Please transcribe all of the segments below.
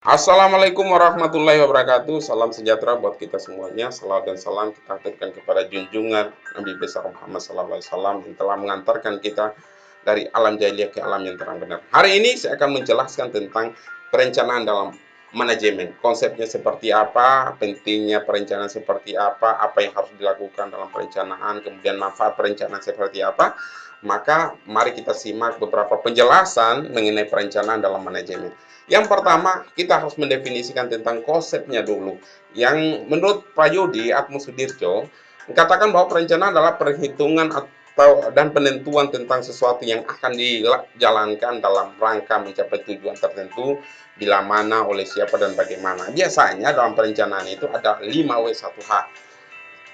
Assalamualaikum warahmatullahi wabarakatuh. Salam sejahtera buat kita semuanya. Salawat dan salam kita haturkan kepada junjungan Nabi besar Muhammad SAW yang telah mengantarkan kita dari alam jahiliyah ke alam yang terang benar. Hari ini saya akan menjelaskan tentang perencanaan dalam manajemen. Konsepnya seperti apa, pentingnya perencanaan seperti apa yang harus dilakukan dalam perencanaan, kemudian manfaat perencanaan seperti apa. Maka mari kita simak beberapa penjelasan mengenai perencanaan dalam manajemen. Yang pertama, kita harus mendefinisikan tentang konsepnya dulu. Yang menurut Prayudi Atmosudirjo, mengatakan bahwa perencanaan adalah perhitungan atau dan penentuan tentang sesuatu yang akan dijalankan dalam rangka mencapai tujuan tertentu, bila mana, oleh siapa, dan bagaimana. Biasanya dalam perencanaan itu ada 5W1H.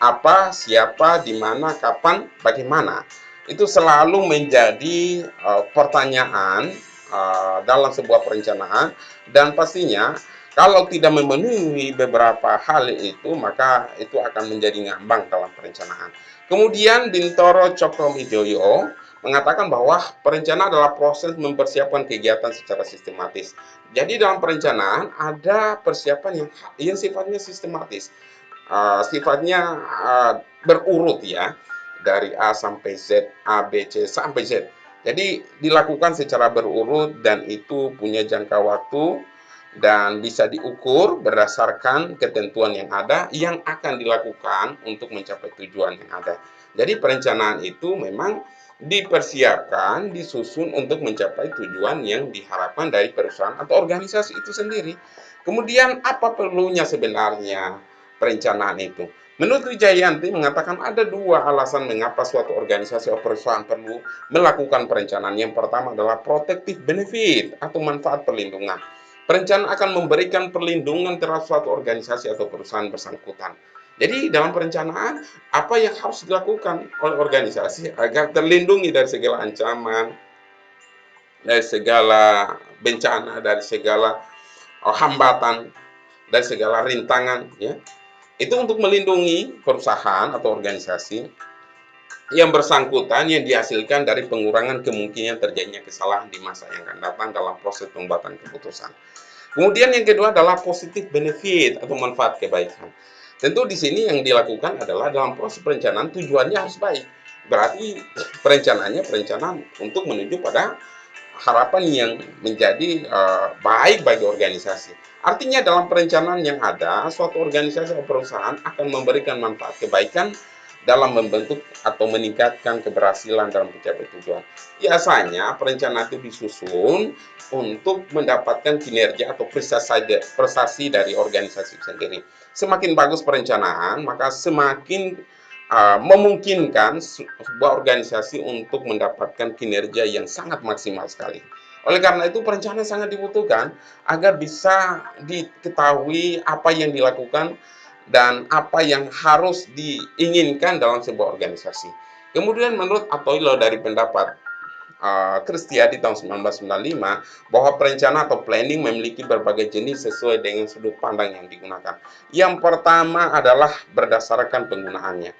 Apa, siapa, di mana, kapan, bagaimana. Itu selalu menjadi pertanyaan dalam sebuah perencanaan, dan pastinya kalau tidak memenuhi beberapa hal itu, maka itu akan menjadi ngambang dalam perencanaan. Kemudian Bintoro Cokromijoyo mengatakan bahwa perencanaan adalah proses mempersiapkan kegiatan secara sistematis. Jadi dalam perencanaan ada persiapan yang sifatnya sistematis, sifatnya berurut ya, dari A sampai Z, A, B, C sampai Z. Jadi dilakukan secara berurut dan itu punya jangka waktu dan bisa diukur berdasarkan ketentuan yang ada yang akan dilakukan untuk mencapai tujuan yang ada. Jadi perencanaan itu memang dipersiapkan, disusun untuk mencapai tujuan yang diharapkan dari perusahaan atau organisasi itu sendiri. Kemudian apa perlunya sebenarnya perencanaan itu? Menurut Wijayanti mengatakan ada dua alasan mengapa suatu organisasi atau perusahaan perlu melakukan perencanaan. Yang pertama adalah protective benefit atau manfaat perlindungan. Perencanaan akan memberikan perlindungan terhadap suatu organisasi atau perusahaan bersangkutan. Jadi dalam perencanaan apa yang harus dilakukan oleh organisasi agar terlindungi dari segala ancaman, dari segala bencana, dari segala hambatan, dari segala rintangan, ya. Itu untuk melindungi perusahaan atau organisasi yang bersangkutan yang dihasilkan dari pengurangan kemungkinan terjadinya kesalahan di masa yang akan datang dalam proses pembuatan keputusan. Kemudian yang kedua adalah positive benefit atau manfaat kebaikan. Tentu di sini yang dilakukan adalah dalam proses perencanaan tujuannya harus baik. Berarti perencanaan untuk menuju pada harapan yang menjadi baik bagi organisasi. Artinya dalam perencanaan yang ada, suatu organisasi atau perusahaan akan memberikan manfaat kebaikan dalam membentuk atau meningkatkan keberhasilan dalam mencapai tujuan. Biasanya perencanaan itu disusun untuk mendapatkan kinerja atau prestasi dari organisasi sendiri. Semakin bagus perencanaan, maka semakin memungkinkan sebuah organisasi untuk mendapatkan kinerja yang sangat maksimal sekali. Oleh karena itu perencanaan sangat dibutuhkan agar bisa diketahui apa yang dilakukan dan apa yang harus diinginkan dalam sebuah organisasi. Kemudian menurut Atoilo dari pendapat Kristiadi tahun 1995 bahwa perencanaan atau planning memiliki berbagai jenis sesuai dengan sudut pandang yang digunakan. Yang pertama adalah berdasarkan penggunaannya.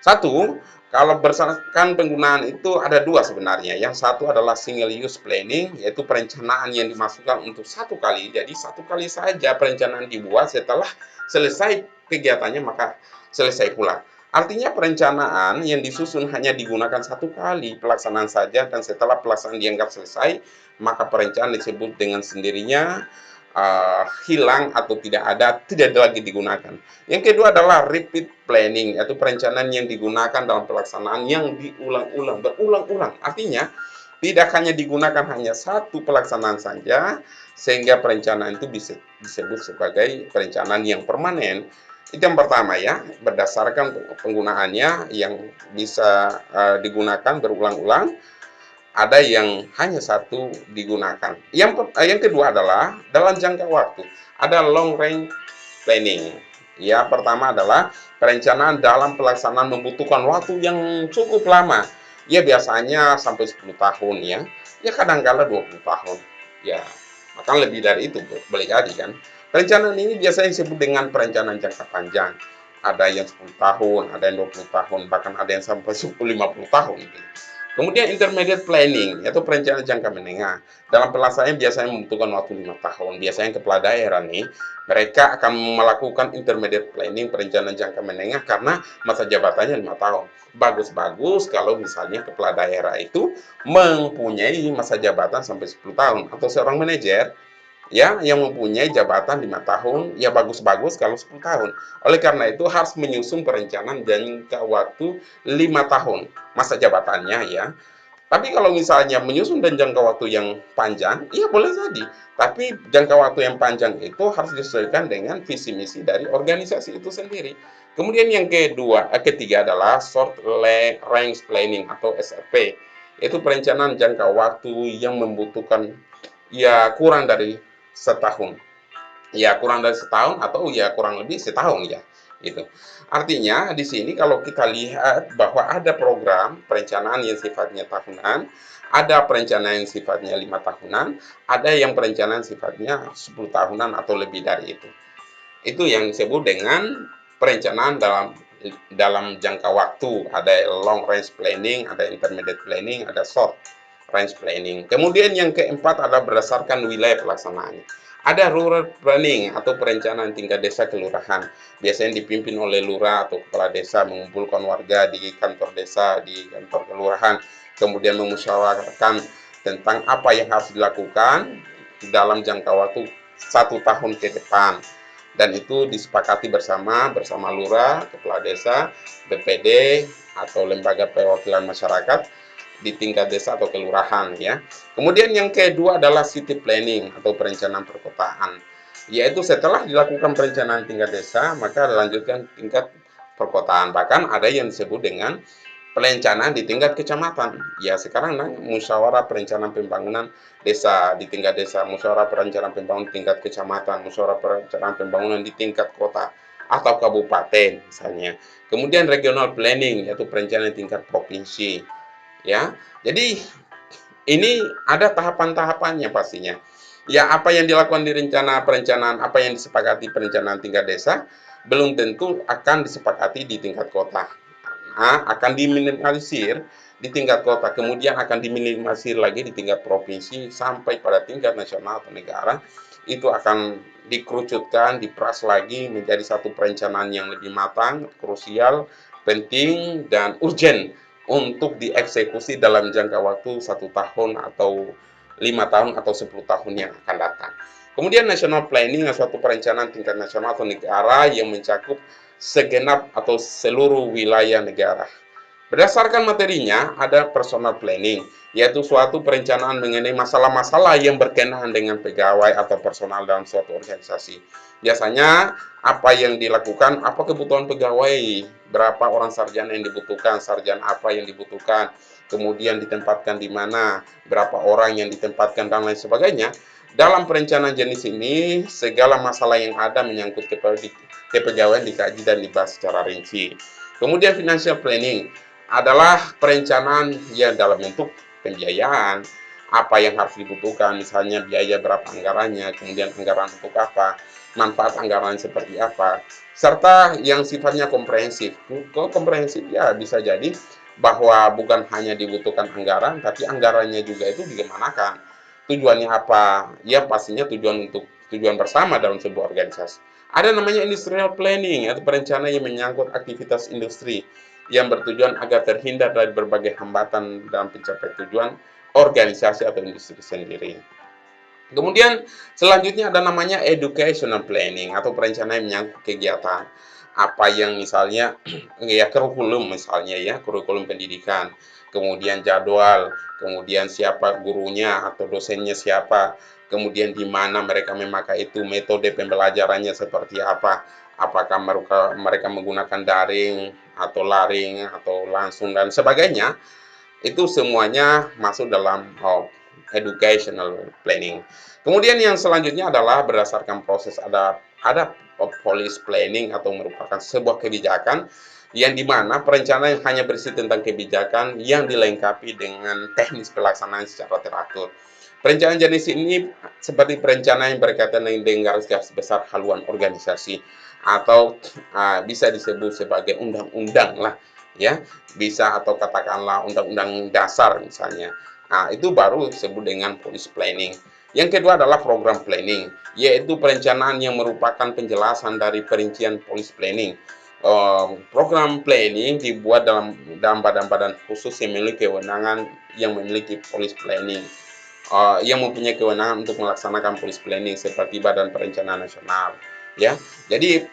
Satu, kalau berdasarkan penggunaan itu ada dua sebenarnya. Yang satu adalah single use planning, yaitu perencanaan yang dimasukkan untuk satu kali. Jadi satu kali saja perencanaan dibuat, setelah selesai kegiatannya maka selesai pula. Artinya perencanaan yang disusun hanya digunakan satu kali pelaksanaan saja, dan setelah pelaksanaan dianggap selesai, maka perencanaan disebut dengan sendirinya hilang atau tidak lagi digunakan. Yang kedua adalah repeat planning, yaitu perencanaan yang digunakan dalam pelaksanaan yang diulang-ulang, berulang-ulang. Artinya tidak hanya digunakan hanya satu pelaksanaan saja, sehingga perencanaan itu disebut sebagai perencanaan yang permanen. Itu yang pertama ya, berdasarkan penggunaannya yang bisa digunakan berulang-ulang. Ada yang hanya satu digunakan. Yang kedua adalah dalam jangka waktu. Ada long range planning. Ya, pertama adalah perencanaan dalam pelaksanaan membutuhkan waktu yang cukup lama. Ya, biasanya sampai 10 tahun ya. Ya, kadang-kala 20 tahun. Ya, bahkan lebih dari itu boleh jadi kan. Perencanaan ini biasanya disebut dengan perencanaan jangka panjang. Ada yang 10 tahun, ada yang 20 tahun, bahkan ada yang sampai 50 tahun. Kemudian intermediate planning, yaitu perencanaan jangka menengah. Dalam pelaksanaan biasanya membutuhkan waktu 5 tahun. Biasanya kepala daerah nih, mereka akan melakukan intermediate planning, perencanaan jangka menengah, karena masa jabatannya 5 tahun. Bagus-bagus kalau misalnya kepala daerah itu mempunyai masa jabatan sampai 10 tahun. Atau seorang manajer ya yang mempunyai jabatan 5 tahun, ya bagus-bagus kalau 10 tahun. Oleh karena itu harus menyusun perencanaan jangka waktu 5 tahun masa jabatannya ya. Tapi kalau misalnya menyusun dan jangka waktu yang panjang, iya boleh jadi. Tapi jangka waktu yang panjang itu harus disesuaikan dengan visi misi dari organisasi itu sendiri. Kemudian yang ketiga adalah short range planning atau SRP. Itu perencanaan jangka waktu yang membutuhkan ya kurang dari setahun. Ya kurang dari setahun atau ya kurang lebih setahun ya. Gitu. Artinya di sini kalau kita lihat bahwa ada program perencanaan yang sifatnya tahunan, ada perencanaan yang sifatnya 5 tahunan, ada yang perencanaan sifatnya 10 tahunan atau lebih dari itu. Itu yang disebut dengan perencanaan dalam dalam jangka waktu. Ada long range planning, ada intermediate planning, ada short range planning. Kemudian yang keempat adalah berdasarkan wilayah pelaksanaannya. Ada rural planning atau perencanaan tingkat desa kelurahan. Biasanya dipimpin oleh lurah atau kepala desa mengumpulkan warga di kantor desa, di kantor kelurahan, kemudian memusyawarahkan tentang apa yang harus dilakukan dalam jangka waktu 1 tahun ke depan. Dan itu disepakati bersama lurah, kepala desa, BPD atau lembaga perwakilan masyarakat di tingkat desa atau kelurahan ya. Kemudian yang kedua adalah city planning atau perencanaan perkotaan. Yaitu setelah dilakukan perencanaan tingkat desa, maka dilanjutkan tingkat perkotaan. Bahkan ada yang disebut dengan perencanaan di tingkat kecamatan. Ya sekarang musyawarah perencanaan pembangunan desa di tingkat desa, musyawarah perencanaan pembangunan tingkat kecamatan, musyawarah perencanaan pembangunan di tingkat kota atau kabupaten misalnya. Kemudian regional planning yaitu perencanaan tingkat provinsi. Ya. Jadi ini ada tahapan-tahapannya pastinya. Ya, apa yang dilakukan di rencana perencanaan, apa yang disepakati perencanaan tingkat desa, belum tentu akan disepakati di tingkat kota. Nah, akan diminimalisir di tingkat kota, kemudian akan diminimalisir lagi di tingkat provinsi, sampai pada tingkat nasional atau negara. Itu akan dikerucutkan, diperas lagi menjadi satu perencanaan yang lebih matang, krusial, penting, dan urgent untuk dieksekusi dalam jangka waktu 1 tahun atau 5 tahun atau 10 tahun yang akan datang. Kemudian national planning adalah suatu perencanaan tingkat nasional atau negara yang mencakup segenap atau seluruh wilayah negara. Berdasarkan materinya, ada personal planning, yaitu suatu perencanaan mengenai masalah-masalah yang berkenaan dengan pegawai atau personal dalam suatu organisasi. Biasanya, apa yang dilakukan, apa kebutuhan pegawai, berapa orang sarjana yang dibutuhkan, sarjana apa yang dibutuhkan, kemudian ditempatkan di mana, berapa orang yang ditempatkan, dan lain sebagainya. Dalam perencanaan jenis ini, segala masalah yang ada menyangkut kepegawaian dikaji dan dibahas secara rinci. Kemudian financial planning adalah perencanaan yang dalam bentuk pembiayaan, apa yang harus dibutuhkan, misalnya biaya berapa anggarannya, kemudian anggaran untuk apa, manfaat anggaran seperti apa, serta yang sifatnya komprehensif. Kalau komprehensif ya bisa jadi bahwa bukan hanya dibutuhkan anggaran, tapi anggarannya juga itu digimanakan. Tujuannya apa? Ya pastinya tujuan bersama dalam sebuah organisasi. Ada namanya industrial planning atau perencanaan yang menyangkut aktivitas industri yang bertujuan agar terhindar dari berbagai hambatan dalam pencapaian tujuan organisasi atau industri sendiri. Kemudian selanjutnya ada namanya educational planning atau perencanaan yang menyangkut kegiatan. Apa yang misalnya ya kurikulum misalnya ya, kurikulum pendidikan, kemudian jadwal, kemudian siapa gurunya atau dosennya siapa, kemudian di mana mereka memakai itu, metode pembelajarannya seperti apa, apakah mereka menggunakan daring atau laring atau langsung dan sebagainya. Itu semuanya masuk dalam educational planning. Kemudian yang selanjutnya adalah berdasarkan proses ada policy planning atau merupakan sebuah kebijakan yang dimana perencanaan hanya berisi tentang kebijakan yang dilengkapi dengan teknis pelaksanaan secara teratur. Perencanaan jenis ini seperti perencanaan yang berkaitan dengan garis besar haluan organisasi atau bisa disebut sebagai undang-undang lah ya, bisa atau katakanlah undang-undang dasar misalnya. Nah, itu baru disebut dengan policy planning. Yang kedua adalah program planning, yaitu perencanaan yang merupakan penjelasan dari perincian policy planning. Program planning dibuat dalam badan-badan khusus yang memiliki kewenangan yang memiliki policy planning, yang mempunyai kewenangan untuk melaksanakan policy planning seperti Badan Perencanaan Nasional. Ya, jadi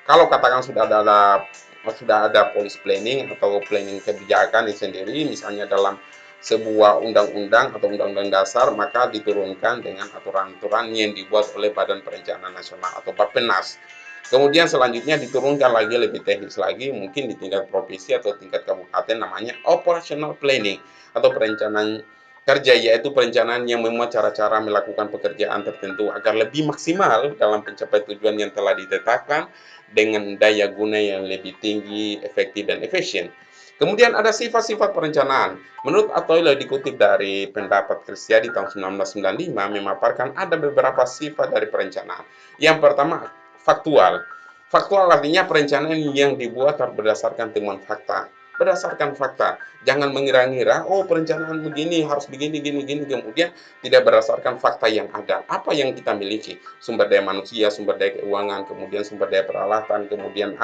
kalau katakan sudah ada policy planning atau planning kebijakan sendiri, misalnya dalam sebuah undang-undang atau undang-undang dasar, maka diturunkan dengan aturan-aturan yang dibuat oleh Badan Perencanaan Nasional atau Bappenas. Kemudian selanjutnya diturunkan lagi lebih teknis lagi, mungkin di tingkat provinsi atau tingkat kabupaten, namanya operational planning atau perencanaan kerja, yaitu perencanaan yang memuat cara-cara melakukan pekerjaan tertentu agar lebih maksimal dalam mencapai tujuan yang telah ditetapkan dengan daya guna yang lebih tinggi, efektif, dan efisien. Kemudian ada sifat-sifat perencanaan. Menurut Atoilo dikutip dari pendapat Kristia di tahun 1995 memaparkan ada beberapa sifat dari perencanaan. Yang pertama, faktual. Faktual artinya perencanaan yang dibuat berdasarkan temuan fakta. Berdasarkan fakta. Jangan mengira-ngira, oh perencanaan begini, harus begini, gini, gini. Kemudian tidak berdasarkan fakta yang ada. Apa yang kita miliki? Sumber daya manusia, sumber daya keuangan, kemudian sumber daya peralatan, kemudian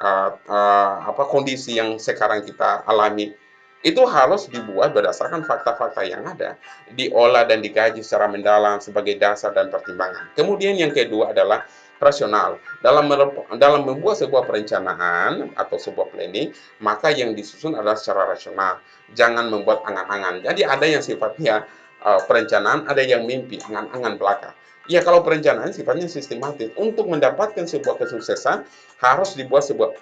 apa kondisi yang sekarang kita alami, itu harus dibuat berdasarkan fakta-fakta yang ada, diolah dan dikaji secara mendalam sebagai dasar dan pertimbangan. Kemudian yang kedua adalah rasional. Dalam membuat sebuah perencanaan atau sebuah planning, maka yang disusun adalah secara rasional. Jangan membuat angan-angan. Jadi ada yang sifatnya perencanaan, ada yang mimpi, angan-angan belaka. Ya, kalau perencanaan sifatnya sistematis. Untuk mendapatkan sebuah kesuksesan, harus dibuat sebuah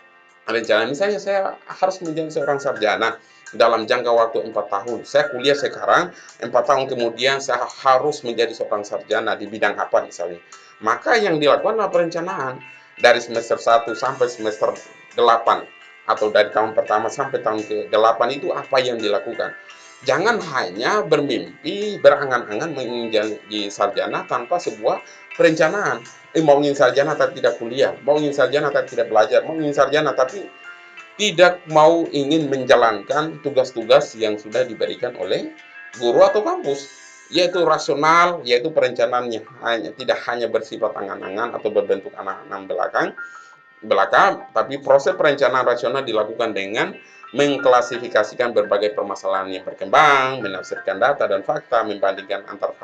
rencana. Misalnya saya harus menjadi seorang sarjana dalam jangka waktu 4 tahun. Saya kuliah sekarang, 4 tahun kemudian saya harus menjadi seorang sarjana di bidang apa misalnya. Maka yang dilakukan adalah perencanaan dari semester 1 sampai semester 8 atau dari tahun pertama sampai tahun ke-8 itu apa yang dilakukan. Jangan hanya bermimpi, berangan-angan menjadi sarjana tanpa sebuah perencanaan. Mau ingin sarjana tapi tidak kuliah, mau ingin sarjana tapi tidak belajar, mau ingin sarjana tapi tidak mau ingin menjalankan tugas-tugas yang sudah diberikan oleh guru atau kampus, yaitu rasional, yaitu perencanaannya tidak hanya bersifat angan-angan atau berbentuk angan-angan belaka, tapi proses perencanaan rasional dilakukan dengan mengklasifikasikan berbagai permasalahan yang berkembang, menafsirkan data dan fakta, membandingkan antar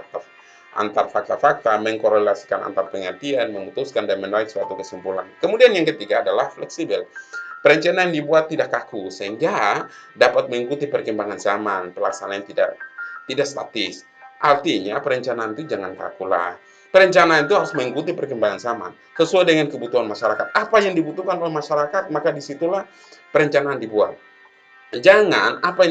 fakta-fakta, mengkorelasikan antar pengertian, memutuskan dan menarik suatu kesimpulan. Kemudian yang ketiga adalah fleksibel. Perencanaan dibuat tidak kaku sehingga dapat mengikuti perkembangan zaman, pelaksanaan tidak statis. Artinya perencanaan itu jangan kaku lah. Perencanaan itu harus mengikuti perkembangan zaman sesuai dengan kebutuhan masyarakat. Apa yang dibutuhkan oleh masyarakat, maka disitulah perencanaan dibuat. Jangan apa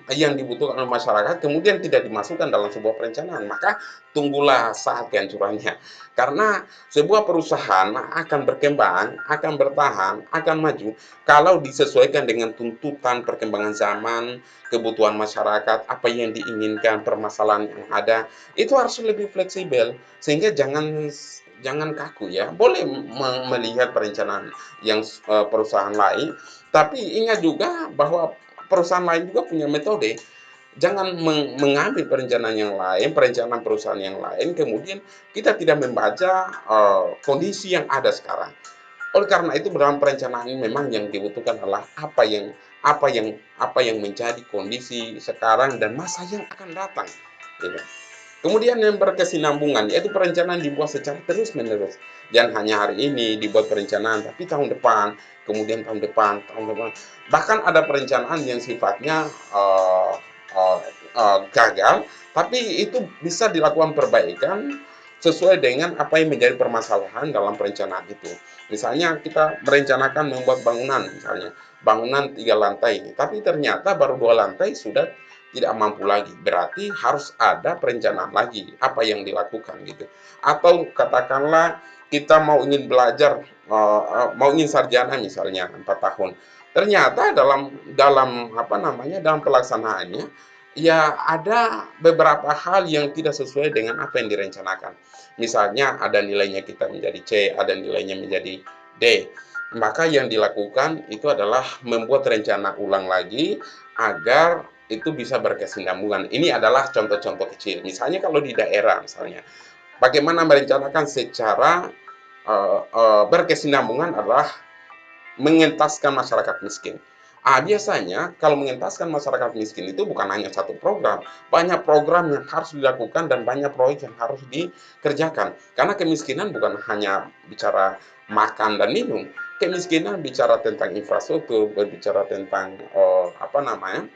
yang dibutuhkan oleh masyarakat kemudian tidak dimasukkan dalam sebuah perencanaan, maka tunggulah saat kehancurannya. Karena sebuah perusahaan akan berkembang, akan bertahan, akan maju kalau disesuaikan dengan tuntutan perkembangan zaman, kebutuhan masyarakat, apa yang diinginkan, permasalahan yang ada, itu harus lebih fleksibel sehingga jangan kaku ya. Boleh melihat perencanaan yang perusahaan lain, tapi ingat juga bahwa perusahaan lain juga punya metode. Jangan mengambil perencanaan yang lain, perencanaan perusahaan yang lain, kemudian kita tidak membaca kondisi yang ada sekarang. Oleh karena itu dalam perencanaan ini memang yang dibutuhkan adalah apa yang menjadi kondisi sekarang dan masa yang akan datang. Gitu. Kemudian yang berkesinambungan, yaitu perencanaan dibuat secara terus-menerus. Jangan hanya hari ini dibuat perencanaan, tapi tahun depan, kemudian tahun depan, tahun depan. Bahkan ada perencanaan yang sifatnya gagal, tapi itu bisa dilakukan perbaikan sesuai dengan apa yang menjadi permasalahan dalam perencanaan itu. Misalnya kita merencanakan membuat bangunan, misalnya bangunan 3 lantai, tapi ternyata baru 2 lantai sudah tidak mampu lagi, berarti harus ada perencanaan lagi apa yang dilakukan gitu. Atau katakanlah kita mau ingin belajar, mau ingin sarjana misalnya 4 tahun, ternyata dalam apa namanya dalam pelaksanaannya ya ada beberapa hal yang tidak sesuai dengan apa yang direncanakan. Misalnya ada nilainya kita menjadi C, ada nilainya menjadi D. Maka yang dilakukan itu adalah membuat rencana ulang lagi agar itu bisa berkesinambungan. Ini adalah contoh-contoh kecil. Misalnya kalau di daerah misalnya, bagaimana merencanakan secara berkesinambungan adalah mengentaskan masyarakat miskin. Biasanya kalau mengentaskan masyarakat miskin itu bukan hanya satu program, banyak program yang harus dilakukan dan banyak proyek yang harus dikerjakan. Karena kemiskinan bukan hanya bicara makan dan minum, kemiskinan bicara tentang infrastruktur, berbicara tentang apa namanya,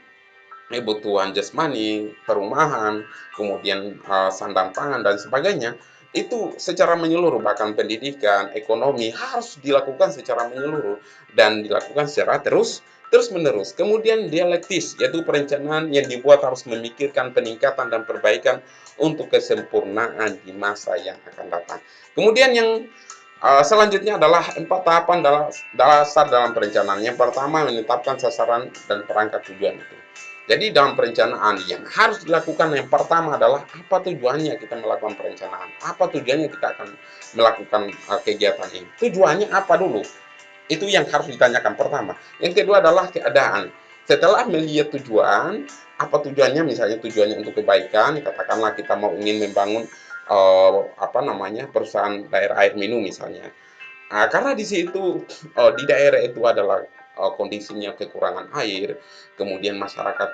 kebutuhan jasmani, perumahan, kemudian sandang pangan dan sebagainya, itu secara menyeluruh, bahkan pendidikan, ekonomi harus dilakukan secara menyeluruh dan dilakukan secara terus menerus. Kemudian dialektis, yaitu perencanaan yang dibuat harus memikirkan peningkatan dan perbaikan untuk kesempurnaan di masa yang akan datang. Kemudian yang selanjutnya adalah 4 tahapan dasar dalam perencanaan. Yang pertama, menetapkan sasaran dan perangkat tujuan itu. Jadi dalam perencanaan yang harus dilakukan yang pertama adalah apa tujuannya kita melakukan perencanaan, apa tujuannya kita akan melakukan kegiatan ini. Tujuannya apa dulu? Itu yang harus ditanyakan pertama. Yang kedua adalah keadaan. Setelah melihat tujuan, apa tujuannya? Misalnya tujuannya untuk kebaikan, katakanlah kita mau ingin membangun apa namanya, perusahaan daerah air minum misalnya. Karena di situ di daerah itu adalah kondisinya kekurangan air, kemudian masyarakat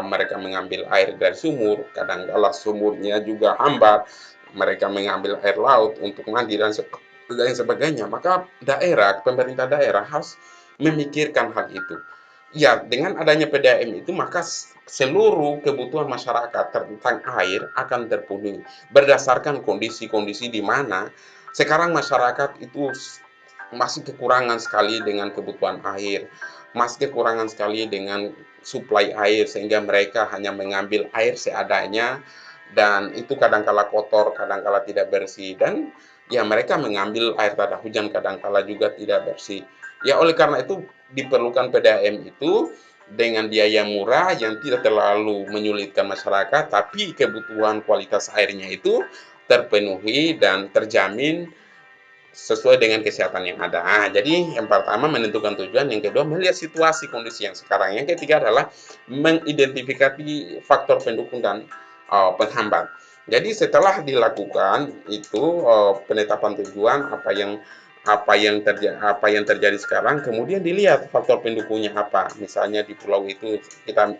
mereka mengambil air dari sumur, kadang-kala sumurnya juga hambar, mereka mengambil air laut untuk mandi dan sebagainya. Maka pemerintah daerah harus memikirkan hal itu. Ya, dengan adanya PDAM itu maka seluruh kebutuhan masyarakat tentang air akan terpenuhi berdasarkan kondisi-kondisi di mana sekarang masyarakat itu masih kekurangan sekali dengan kebutuhan air, masih kekurangan sekali dengan suplai air sehingga mereka hanya mengambil air seadanya dan itu kadangkala kotor, kadangkala tidak bersih dan ya mereka mengambil air tada hujan kadangkala juga tidak bersih. Ya oleh karena itu diperlukan PDAM itu dengan biaya murah yang tidak terlalu menyulitkan masyarakat tapi kebutuhan kualitas airnya itu terpenuhi dan terjamin sesuai dengan kesehatan yang ada. Jadi yang pertama menentukan tujuan, yang kedua melihat situasi kondisi yang sekarang, yang ketiga adalah mengidentifikasi faktor pendukung dan penghambat. Jadi setelah dilakukan itu penetapan tujuan apa yang terjadi sekarang, kemudian dilihat faktor pendukungnya apa. Misalnya di pulau itu kita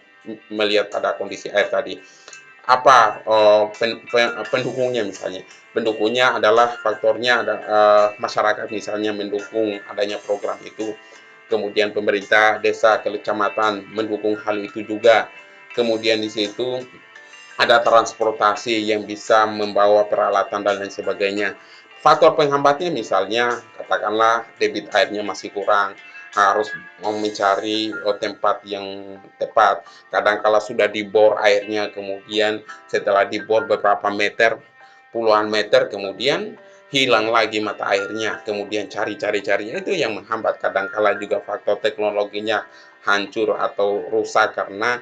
melihat ada kondisi air tadi apa pendukungnya misalnya. Pendukungnya adalah faktornya ada masyarakat misalnya mendukung adanya program itu. Kemudian pemerintah desa, kecamatan mendukung hal itu juga. Kemudian di situ ada transportasi yang bisa membawa peralatan dan lain sebagainya. Faktor penghambatnya misalnya katakanlah debit airnya masih kurang, harus mau mencari tempat yang tepat. Kadang-kala sudah dibor airnya, kemudian setelah dibor beberapa meter, puluhan meter, kemudian hilang lagi mata airnya, kemudian cari-cari-carinya itu yang menghambat. Kadang-kala juga faktor teknologinya hancur atau rusak karena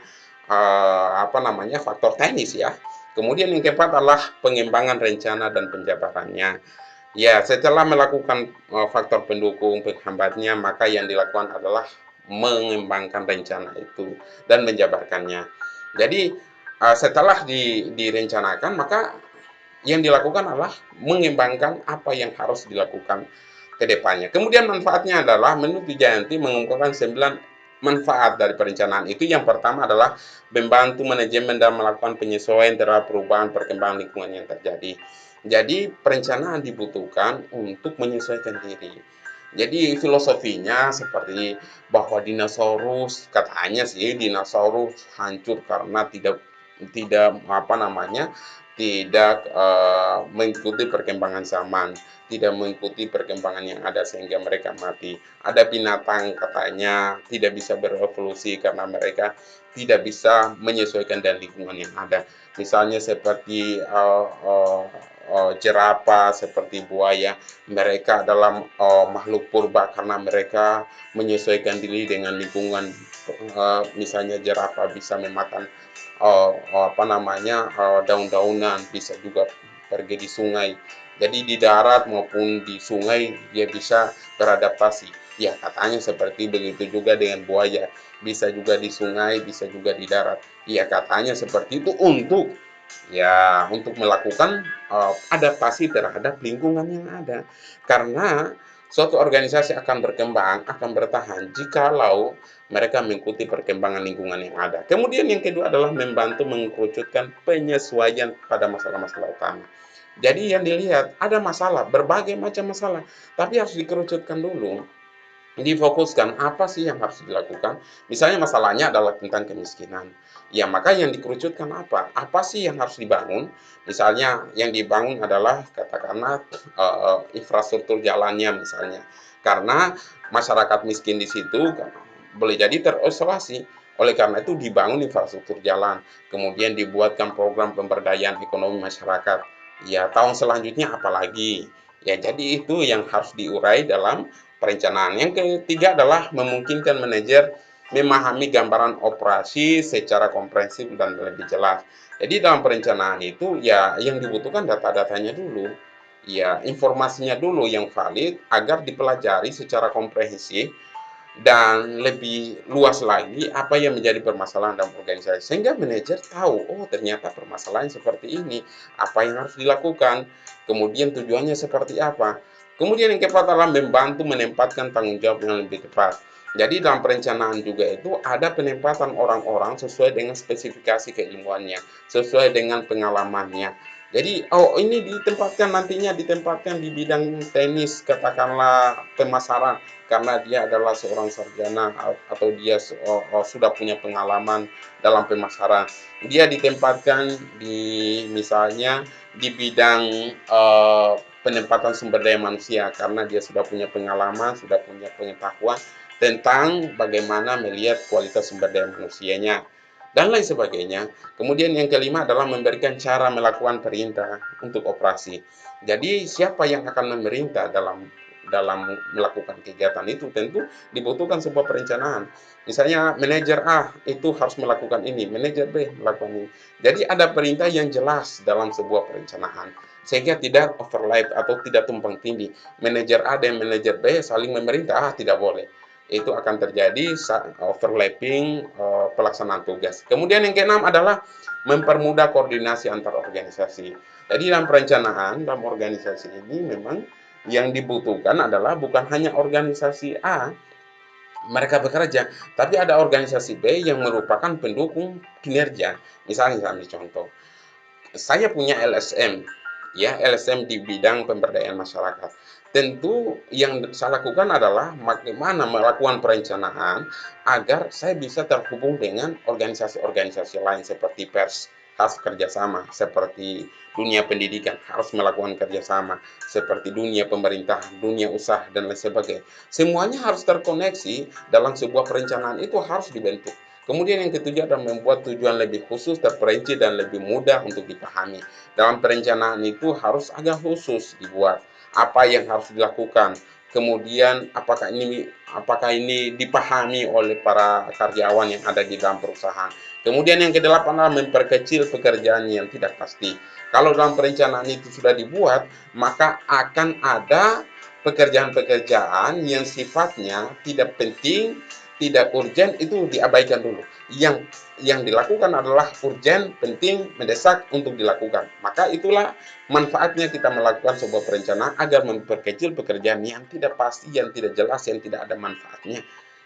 apa namanya faktor teknis ya. Kemudian yang keempat adalah pengembangan rencana dan penjabarannya. Ya, setelah melakukan faktor pendukung penghambatnya, maka yang dilakukan adalah mengembangkan rencana itu dan menjabarkannya. Jadi, setelah direncanakan, maka yang dilakukan adalah mengembangkan apa yang harus dilakukan ke depannya. Kemudian manfaatnya adalah menurut Wijayanti mengungkapkan 9 manfaat dari perencanaan itu. Yang pertama adalah membantu manajemen dan melakukan penyesuaian terhadap perubahan perkembangan lingkungan yang terjadi. Jadi perencanaan dibutuhkan untuk menyesuaikan diri. Jadi filosofinya seperti bahwa dinosaurus katanya sih dinosaurus hancur karena tidak tidak apa namanya tidak mengikuti perkembangan zaman, tidak mengikuti perkembangan yang ada sehingga mereka mati. Ada binatang katanya tidak bisa berevolusi karena mereka tidak bisa menyesuaikan dengan lingkungan yang ada. Misalnya seperti jerapah, seperti buaya, mereka adalah makhluk purba karena mereka menyesuaikan diri dengan lingkungan. Misalnya jerapah bisa memakan apa namanya daun-daunan, bisa juga pergi di sungai. Jadi di darat maupun di sungai dia bisa beradaptasi. Ya, katanya seperti begitu juga dengan buaya, bisa juga di sungai, bisa juga di darat. Ya, katanya seperti itu untuk melakukan adaptasi terhadap lingkungan yang ada. Karena suatu organisasi akan berkembang, akan bertahan jikalau mereka mengikuti perkembangan lingkungan yang ada. Kemudian yang kedua adalah membantu mengkerucutkan penyesuaian pada masalah-masalah utama. Jadi yang dilihat ada masalah, berbagai macam masalah, tapi harus dikerucutkan dulu, difokuskan apa sih yang harus dilakukan. Misalnya masalahnya adalah tentang kemiskinan, ya maka yang dikerucutkan apa sih yang harus dibangun. Misalnya yang dibangun adalah katakanlah infrastruktur jalannya misalnya, karena masyarakat miskin di situ boleh jadi terisolasi. Oleh karena itu dibangun infrastruktur jalan, kemudian dibuatkan program pemberdayaan ekonomi masyarakat. Ya tahun selanjutnya apalagi, ya jadi itu yang harus diurai dalam perencanaan. Yang ketiga adalah memungkinkan manajer memahami gambaran operasi secara komprehensif dan lebih jelas. Jadi dalam perencanaan itu ya yang dibutuhkan data-datanya dulu, ya informasinya dulu yang valid agar dipelajari secara komprehensif dan lebih luas lagi apa yang menjadi permasalahan dalam organisasi, sehingga manajer tahu oh ternyata permasalahan seperti ini, apa yang harus dilakukan, kemudian tujuannya seperti apa. Kemudian yang keempat adalah membantu menempatkan tanggung jawab yang lebih tepat. Jadi dalam perencanaan juga itu ada penempatan orang-orang sesuai dengan spesifikasi keilmuannya, sesuai dengan pengalamannya. Jadi, oh ini ditempatkan di bidang teknis, katakanlah pemasaran, karena dia adalah seorang sarjana atau dia sudah punya pengalaman dalam pemasaran. Dia ditempatkan di misalnya di bidang penempatan sumber daya manusia karena dia sudah punya pengalaman, sudah punya pengetahuan tentang bagaimana melihat kualitas sumber daya manusianya dan lain sebagainya. Kemudian yang kelima adalah memberikan cara melakukan perintah untuk operasi. Jadi siapa yang akan memerintah dalam dalam melakukan kegiatan itu tentu dibutuhkan sebuah perencanaan. Misalnya manajer A itu harus melakukan ini, manajer B melakukan ini. Jadi ada perintah yang jelas dalam sebuah perencanaan sehingga tidak overlap atau tidak tumpang tindih. Manajer A dan manajer B saling memerintah, tidak boleh. Itu akan terjadi overlapping pelaksanaan tugas. Kemudian yang keenam adalah mempermudah koordinasi antar organisasi. Jadi dalam perencanaan, dalam organisasi ini memang yang dibutuhkan adalah bukan hanya organisasi A mereka bekerja, tapi ada organisasi B yang merupakan pendukung kinerja. Misalnya, contoh, saya punya LSM, ya LSM di bidang pemberdayaan masyarakat. Tentu yang saya lakukan adalah bagaimana melakukan perencanaan agar saya bisa terhubung dengan organisasi-organisasi lain seperti pers, harus kerjasama, seperti dunia pendidikan harus melakukan kerjasama, seperti dunia pemerintahan, dunia usaha dan lain sebagainya. Semuanya harus terkoneksi dalam sebuah perencanaan itu harus dibentuk. Kemudian yang ketujuh adalah membuat tujuan lebih khusus, terperinci, dan lebih mudah untuk dipahami. Dalam perencanaan itu harus agak khusus dibuat. Apa yang harus dilakukan. Kemudian apakah ini dipahami oleh para karyawan yang ada di dalam perusahaan. Kemudian yang kedelapan adalah memperkecil pekerjaan yang tidak pasti. Kalau dalam perencanaan itu sudah dibuat, maka akan ada pekerjaan-pekerjaan yang sifatnya tidak penting, tidak urgent, itu diabaikan dulu. Yang dilakukan adalah urgent, penting, mendesak untuk dilakukan. Maka itulah manfaatnya kita melakukan sebuah perencanaan agar memperkecil pekerjaan yang tidak pasti, yang tidak jelas, yang tidak ada manfaatnya.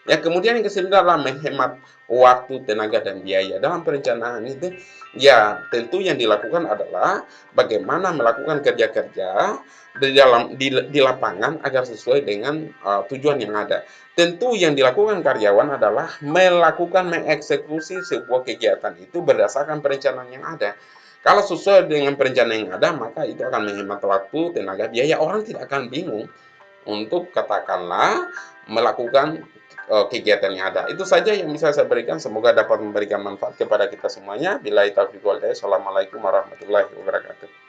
Ya, kemudian yang kesembilan adalah menghemat waktu, tenaga, dan biaya. Dalam perencanaan itu, ya tentu yang dilakukan adalah bagaimana melakukan kerja-kerja di lapangan agar sesuai dengan tujuan yang ada. Tentu yang dilakukan karyawan adalah mengeksekusi sebuah kegiatan itu berdasarkan perencanaan yang ada. Kalau sesuai dengan perencanaan yang ada, maka itu akan menghemat waktu, tenaga, biaya. Orang tidak akan bingung untuk katakanlah melakukan kegiatan yang ada. Itu saja yang bisa saya berikan. Semoga dapat memberikan manfaat kepada kita semuanya. Billahi taufiq wal hidayah. Assalamualaikum warahmatullahi wabarakatuh.